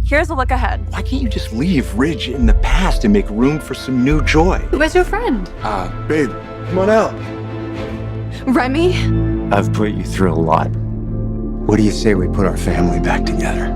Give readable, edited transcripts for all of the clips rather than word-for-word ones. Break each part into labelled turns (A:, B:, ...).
A: Here's a look ahead.
B: Why can't you just leave Ridge in the past and make room for some new joy?
A: Who is your friend?
B: Babe, come on out.
A: Remy?
B: I've put you through a lot. What do you say we put our family back together?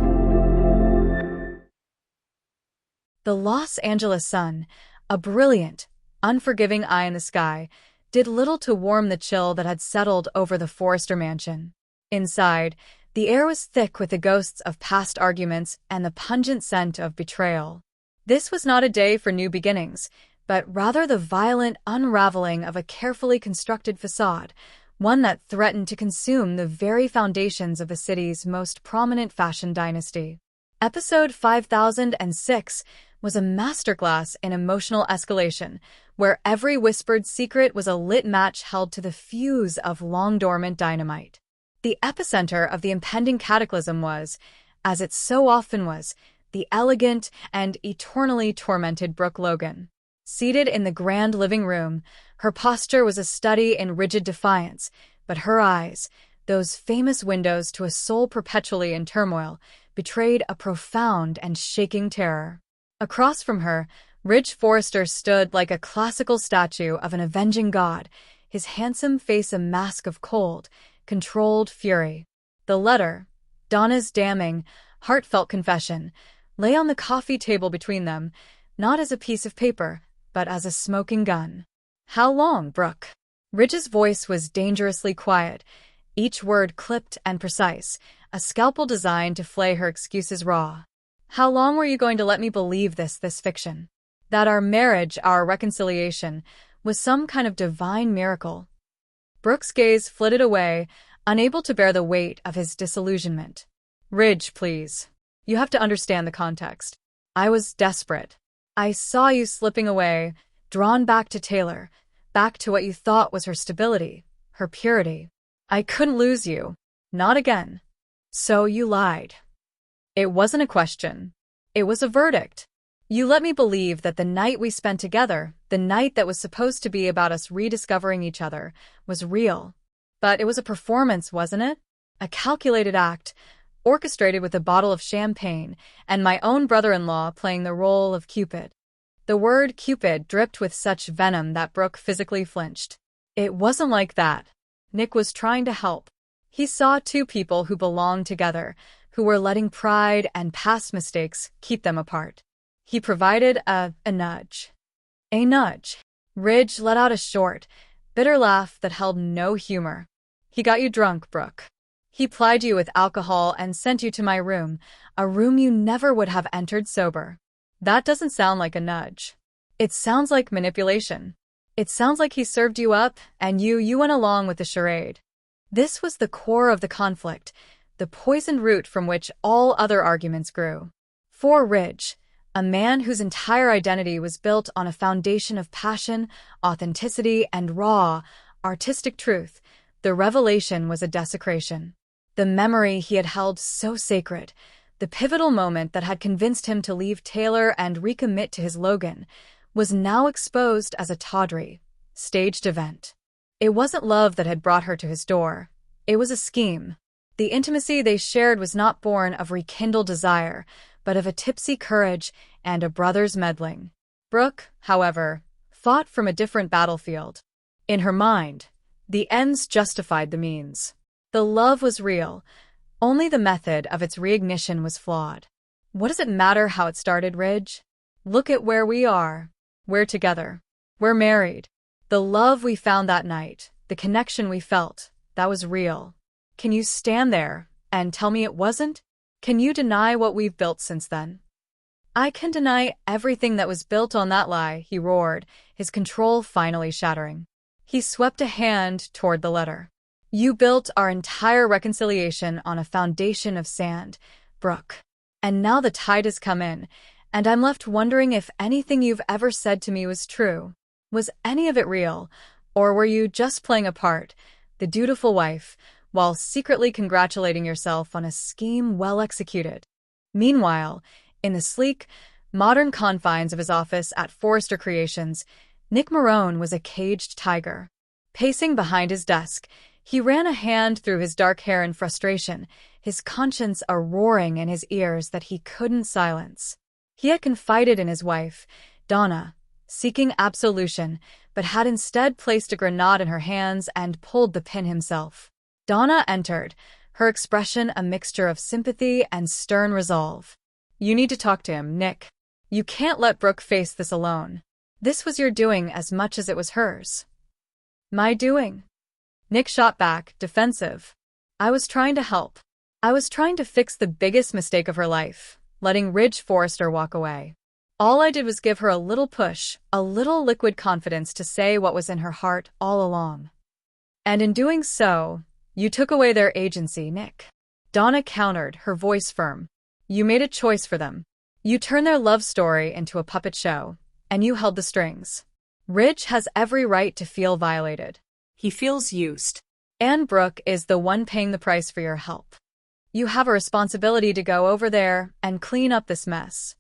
C: The Los Angeles sun, a brilliant, unforgiving eye in the sky, did little to warm the chill that had settled over the Forrester mansion. Inside, the air was thick with the ghosts of past arguments and the pungent scent of betrayal. This was not a day for new beginnings, but rather the violent unraveling of a carefully constructed facade, one that threatened to consume the very foundations of the city's most prominent fashion dynasty. Episode 5006 was a masterclass in emotional escalation, where every whispered secret was a lit match held to the fuse of long-dormant dynamite. The epicenter of the impending cataclysm was, as it so often was, the elegant and eternally tormented Brooke Logan. Seated in the grand living room, her posture was a study in rigid defiance, but her eyes, those famous windows to a soul perpetually in turmoil, betrayed a profound and shaking terror. Across from her, Ridge Forrester stood like a classical statue of an avenging god, his handsome face a mask of cold, controlled fury. The letter, Donna's damning, heartfelt confession, lay on the coffee table between them, not as a piece of paper, but as a smoking gun. "How long, Brooke?" Ridge's voice was dangerously quiet, each word clipped and precise, a scalpel designed to flay her excuses raw. "How long were you going to let me believe this fiction? That our marriage, our reconciliation, was some kind of divine miracle?" Brooke's gaze flitted away, unable to bear the weight of his disillusionment. "Ridge, please. You have to understand the context. I was desperate. I saw you slipping away, drawn back to Taylor, back to what you thought was her stability, her purity. I couldn't lose you. Not again. So you lied. It wasn't a question. It was a verdict. You let me believe that the night we spent together, the night that was supposed to be about us rediscovering each other, was real. But it was a performance, wasn't it? A calculated act, orchestrated with a bottle of champagne, and my own brother-in-law playing the role of Cupid." The word Cupid dripped with such venom that Brooke physically flinched. "It wasn't like that." Nick was trying to help. He saw two people who belonged together, who were letting pride and past mistakes keep them apart. He provided a nudge. A nudge. Ridge let out a short, bitter laugh that held no humor. "He got you drunk, Brooke. He plied you with alcohol and sent you to my room, a room you never would have entered sober. That doesn't sound like a nudge. It sounds like manipulation. It sounds like he served you up, and you went along with the charade." This was the core of the conflict, the poisoned root from which all other arguments grew. For Ridge, a man whose entire identity was built on a foundation of passion, authenticity, and raw, artistic truth, the revelation was a desecration. The memory he had held so sacred, the pivotal moment that had convinced him to leave Taylor and recommit to his Logan, was now exposed as a tawdry, staged event. It wasn't love that had brought her to his door. It was a scheme. The intimacy they shared was not born of rekindled desire, but of a tipsy courage and a brother's meddling. Brooke, however, fought from a different battlefield. In her mind, the ends justified the means. The love was real, only the method of its reignition was flawed. What does it matter how it started, Ridge? Look at where we are. We're together. We're married. The love we found that night, the connection we felt, that was real. Can you stand there and tell me it wasn't? Can you deny what we've built since then?" "I can deny everything that was built on that lie," he roared, his control finally shattering. He swept a hand toward the letter. "You built our entire reconciliation on a foundation of sand, Brooke. And now the tide has come in, and I'm left wondering if anything you've ever said to me was true. Was any of it real, or were you just playing a part, the dutiful wife, while secretly congratulating yourself on a scheme well executed?" Meanwhile, in the sleek, modern confines of his office at Forrester Creations, Nick Marone was a caged tiger. Pacing behind his desk, He ran a hand through his dark hair in frustration, his conscience a roaring in his ears that he couldn't silence. He had confided in his wife, Donna, seeking absolution, but had instead placed a grenade in her hands and pulled the pin himself. Donna entered, her expression a mixture of sympathy and stern resolve. "You need to talk to him, Nick. You can't let Brooke face this alone. This was your doing as much as it was hers." "My doing?" Nick shot back, defensive. "I was trying to help. I was trying to fix the biggest mistake of her life, letting Ridge Forrester walk away. All I did was give her a little push, a little liquid confidence to say what was in her heart all along. And in doing so, you took away their agency, Nick." Donna countered, her voice firm. "You made a choice for them. You turned their love story into a puppet show, and you held the strings. Ridge has every right to feel violated.
D: He feels used.
C: And Brooke is the one paying the price for your help. You have a responsibility to go over there and clean up this mess."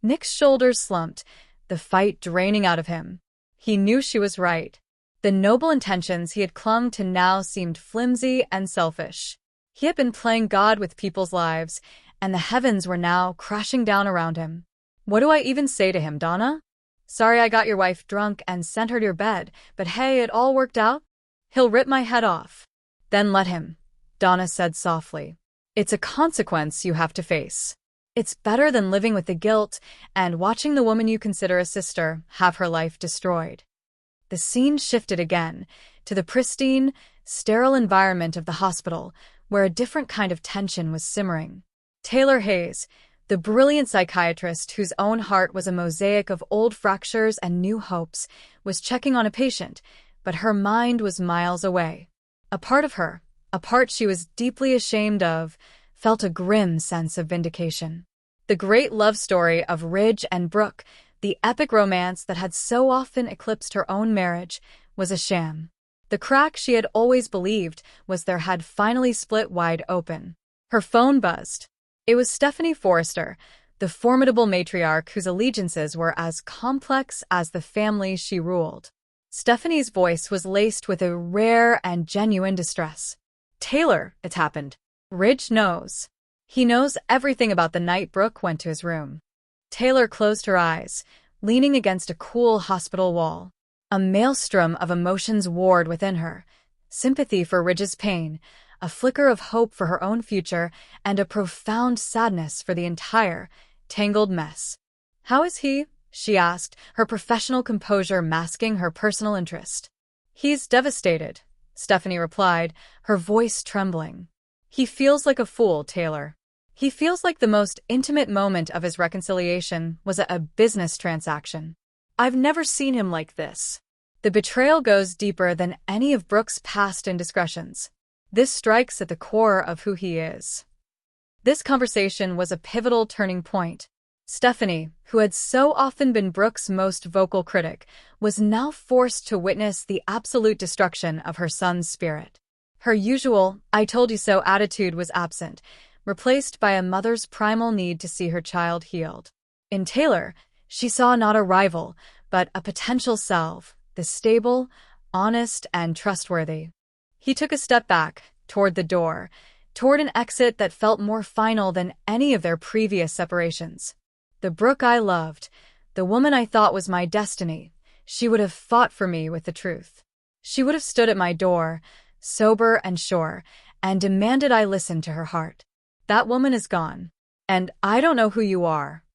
C: Nick's shoulders slumped, the fight draining out of him. He knew she was right. The noble intentions he had clung to now seemed flimsy and selfish. He had been playing God with people's lives, and the heavens were now crashing down around him. "What do I even say to him, Donna? Sorry I got your wife drunk and sent her to your bed, but hey, it all worked out? He'll rip my head off." "Then let him," Donna said softly. "It's a consequence you have to face. It's better than living with the guilt and watching the woman you consider a sister have her life destroyed." The scene shifted again, to the pristine, sterile environment of the hospital, where a different kind of tension was simmering. Taylor Hayes, the brilliant psychiatrist whose own heart was a mosaic of old fractures and new hopes, was checking on a patient, but her mind was miles away. A part of her, a part she was deeply ashamed of, felt a grim sense of vindication. The great love story of Ridge and Brooke, the epic romance that had so often eclipsed her own marriage, was a sham. The crack she had always believed was there had finally split wide open. Her phone buzzed. It was Stephanie Forrester, the formidable matriarch whose allegiances were as complex as the family she ruled. Stephanie's voice was laced with a rare and genuine distress. "Taylor, it's happened. Ridge knows. He knows everything about the night Brooke went to his room." Taylor closed her eyes, leaning against a cool hospital wall. A maelstrom of emotions warred within her. Sympathy for Ridge's pain, a flicker of hope for her own future, and a profound sadness for the entire, tangled mess. "How is he?" she asked, her professional composure masking her personal interest. "He's devastated," Stephanie replied, her voice trembling. "He feels like a fool, Taylor. He feels like the most intimate moment of his reconciliation was a business transaction. I've never seen him like this. The betrayal goes deeper than any of Brooke's past indiscretions. This strikes at the core of who he is." This conversation was a pivotal turning point. Stephanie, who had so often been Brooke's most vocal critic, was now forced to witness the absolute destruction of her son's spirit. Her usual "I told you so" attitude was absent, replaced by a mother's primal need to see her child healed. In Taylor, she saw not a rival, but a potential salve, the stable, honest, and trustworthy. He took a step back, toward the door, toward an exit that felt more final than any of their previous separations. "The Brooke I loved, the woman I thought was my destiny, she would have fought for me with the truth. She would have stood at my door, sober and sure, and demanded I listen to her heart. That woman is gone, and I don't know who you are."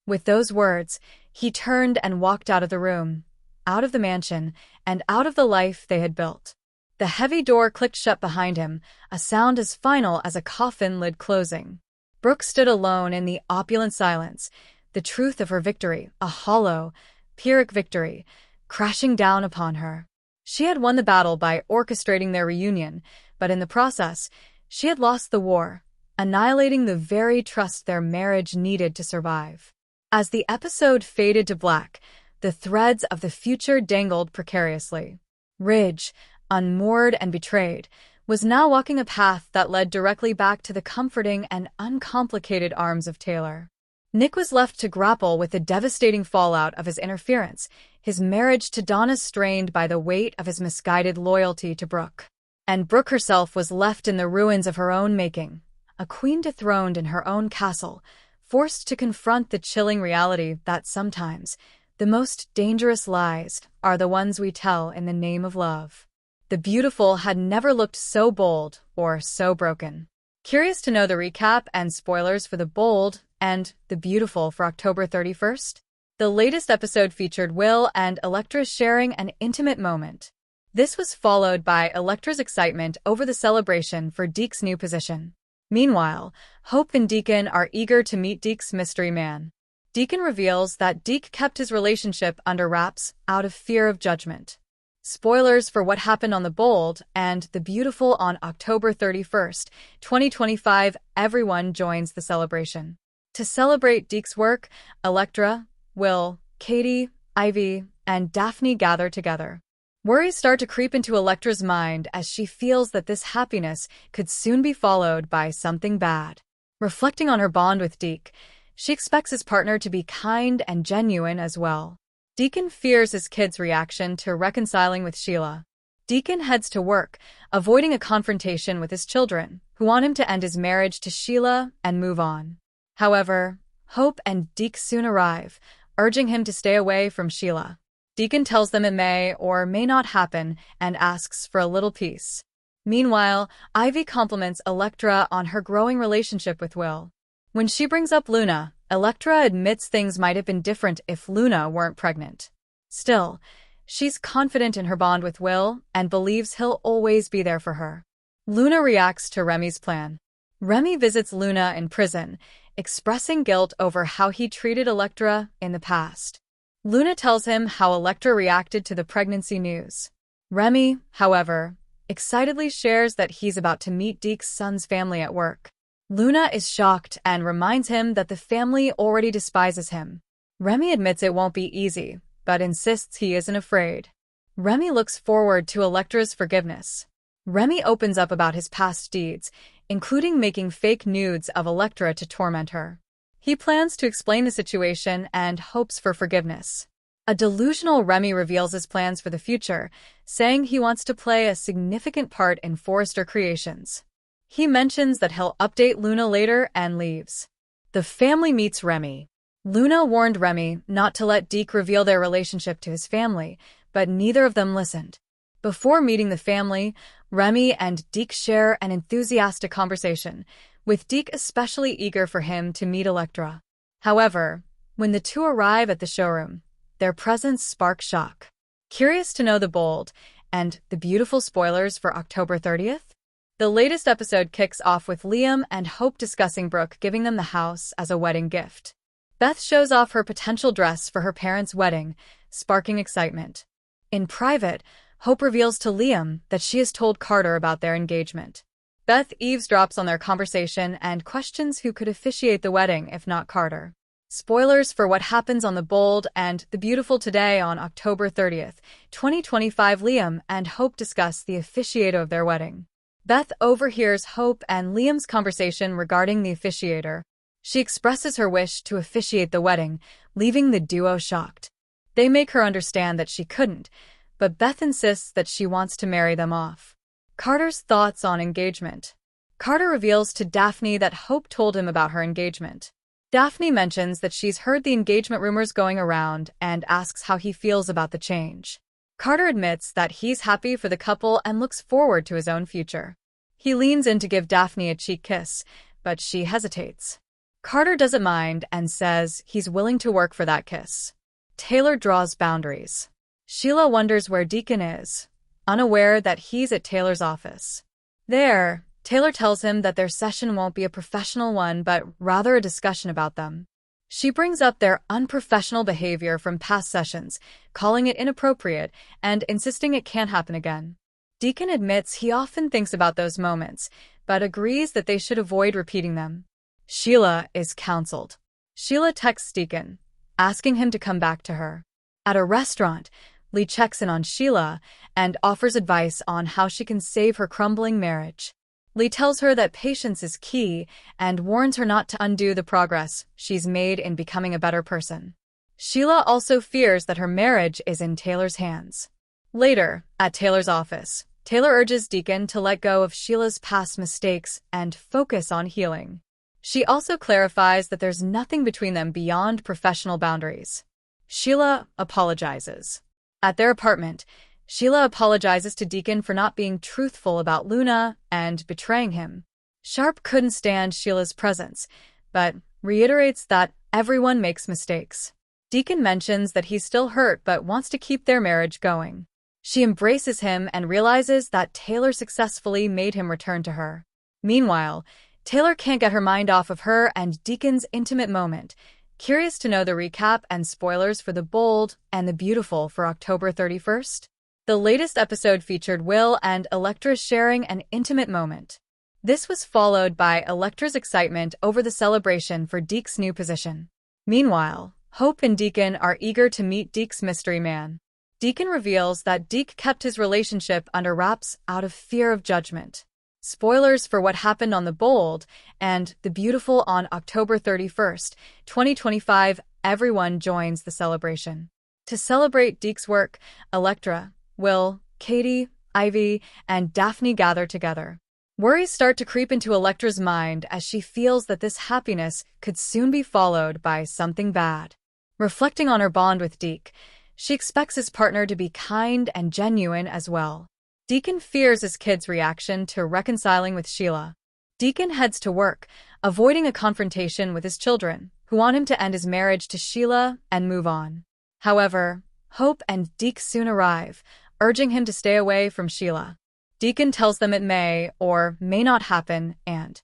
C: With those words, he turned and walked out of the room, out of the mansion, and out of the life they had built. The heavy door clicked shut behind him, a sound as final as a coffin lid closing. Brooke stood alone in the opulent silence, the truth of her victory, a hollow, Pyrrhic victory, crashing down upon her. She had won the battle by orchestrating their reunion, but in the process, she had lost the war, annihilating the very trust their marriage needed to survive. As the episode faded to black, the threads of the future dangled precariously. Ridge, unmoored and betrayed, was now walking a path that led directly back to the comforting and uncomplicated arms of Taylor. Nick was left to grapple with the devastating fallout of his interference, his marriage to Donna strained by the weight of his misguided loyalty to Brooke. and Brooke herself was left in the ruins of her own making, a queen dethroned in her own castle, forced to confront the chilling reality that sometimes the most dangerous lies are the ones we tell in the name of love. The Beautiful had never looked so bold or so broken. Curious to know the recap and spoilers for The Bold and The Beautiful for October 31st? The latest episode featured Will and Elektra sharing an intimate moment. This was followed by Elektra's excitement over the celebration for Deke's new position. Meanwhile, Hope and Deacon are eager to meet Deke's mystery man. Deacon reveals that Deke kept his relationship under wraps out of fear of judgment. Spoilers for what happened on The Bold and The Beautiful on October 31st, 2025. Everyone joins the celebration. To celebrate Deke's work, Elektra, Will, Katie, Ivy, and Daphne gather together. Worries start to creep into Elektra's mind as she feels that this happiness could soon be followed by something bad. Reflecting on her bond with Deke, she expects his partner to be kind and genuine as well. Deacon fears his kid's reaction to reconciling with Sheila. Deacon heads to work, avoiding a confrontation with his children, who want him to end his marriage to Sheila and move on. However, Hope and Deke soon arrive, urging him to stay away from Sheila. Deacon tells them it may or may not happen and asks for a little peace. Meanwhile, Ivy compliments Elektra on her growing relationship with Will. When she brings up Luna, Elektra admits things might have been different if Luna weren't pregnant. Still, she's confident in her bond with Will and believes he'll always be there for her. Luna reacts to Remy's plan. Remy visits Luna in prison, expressing guilt over how he treated Elektra in the past. Luna tells him how Elektra reacted to the pregnancy news. Remy, however, excitedly shares that he's about to meet Deke's son's family at work. Luna is shocked and reminds him that the family already despises him. Remy admits it won't be easy, but insists he isn't afraid. Remy looks forward to Elektra's forgiveness. Remy opens up about his past deeds, including making fake nudes of Elektra to torment her. He plans to explain the situation and hopes for forgiveness. A delusional Remy reveals his plans for the future, saying he wants to play a significant part in Forrester Creations. He mentions that he'll update Luna later and leaves. The family meets Remy. Luna warned Remy not to let Deke reveal their relationship to his family, but neither of them listened. Before meeting the family, Remy and Deke share an enthusiastic conversation, with Deke especially eager for him to meet Elektra. However, when the two arrive at the showroom, their presence sparks shock. Curious to know The Bold and The Beautiful spoilers for October 30th? The latest episode kicks off with Liam and Hope discussing Brooke giving them the house as a wedding gift. Beth shows off her potential dress for her parents' wedding, sparking excitement. In private, Hope reveals to Liam that she has told Carter about their engagement. Beth eavesdrops on their conversation and questions who could officiate the wedding if not Carter. Spoilers for what happens on The Bold and The Beautiful today on October 30th, 2025. Liam and Hope discuss the officiator of their wedding. Beth overhears Hope and Liam's conversation regarding the officiator. She expresses her wish to officiate the wedding, leaving the duo shocked. They make her understand that she couldn't, but Beth insists that she wants to marry them off. Carter's thoughts on engagement. Carter reveals to Daphne that Hope told him about her engagement. Daphne mentions that she's heard the engagement rumors going around and asks how he feels about the change. Carter admits that he's happy for the couple and looks forward to his own future. He leans in to give Daphne a cheek kiss, but she hesitates. Carter doesn't mind and says he's willing to work for that kiss. Taylor draws boundaries. Sheila wonders where Deacon is, unaware that he's at Taylor's office. There, Taylor tells him that their session won't be a professional one but rather a discussion about them. She brings up their unprofessional behavior from past sessions, calling it inappropriate and insisting it can't happen again. Deacon admits he often thinks about those moments, but agrees that they should avoid repeating them. Sheila is counseled. Sheila texts Deacon, asking him to come back to her. At a restaurant, Lee checks in on Sheila and offers advice on how she can save her crumbling marriage. Lee tells her that patience is key and warns her not to undo the progress she's made in becoming a better person. Sheila also fears that her marriage is in Taylor's hands. Later, at Taylor's office, Taylor urges Deacon to let go of Sheila's past mistakes and focus on healing. She also clarifies that there's nothing between them beyond professional boundaries. Sheila apologizes. At their apartment, Sheila apologizes to Deacon for not being truthful about Luna and betraying him. Sharp couldn't stand Sheila's presence, but reiterates that everyone makes mistakes. Deacon mentions that he's still hurt but wants to keep their marriage going. She embraces him and realizes that Taylor successfully made him return to her. Meanwhile, Taylor can't get her mind off of her and Deacon's intimate moment, curious to know the recap and spoilers for The Bold and the Beautiful for October 31st. The latest episode featured Will and Elektra sharing an intimate moment. This was followed by Elektra's excitement over the celebration for Deke's new position. Meanwhile, Hope and Deacon are eager to meet Deke's mystery man. Deacon reveals that Deke kept his relationship under wraps out of fear of judgment. Spoilers for what happened on The Bold and The Beautiful on October 31st, 2025, everyone joins the celebration. To celebrate Deke's work, Elektra, Will, Katie, Ivy, and Daphne gather together. Worries start to creep into Elektra's mind as she feels that this happiness could soon be followed by something bad. Reflecting on her bond with Deke, she expects his partner to be kind and genuine as well. Deacon fears his kid's reaction to reconciling with Sheila. Deacon heads to work, avoiding a confrontation with his children, who want him to end his marriage to Sheila and move on. However, Hope and Deke soon arrive, urging him to stay away from Sheila. Deacon tells them it may or may not happen, and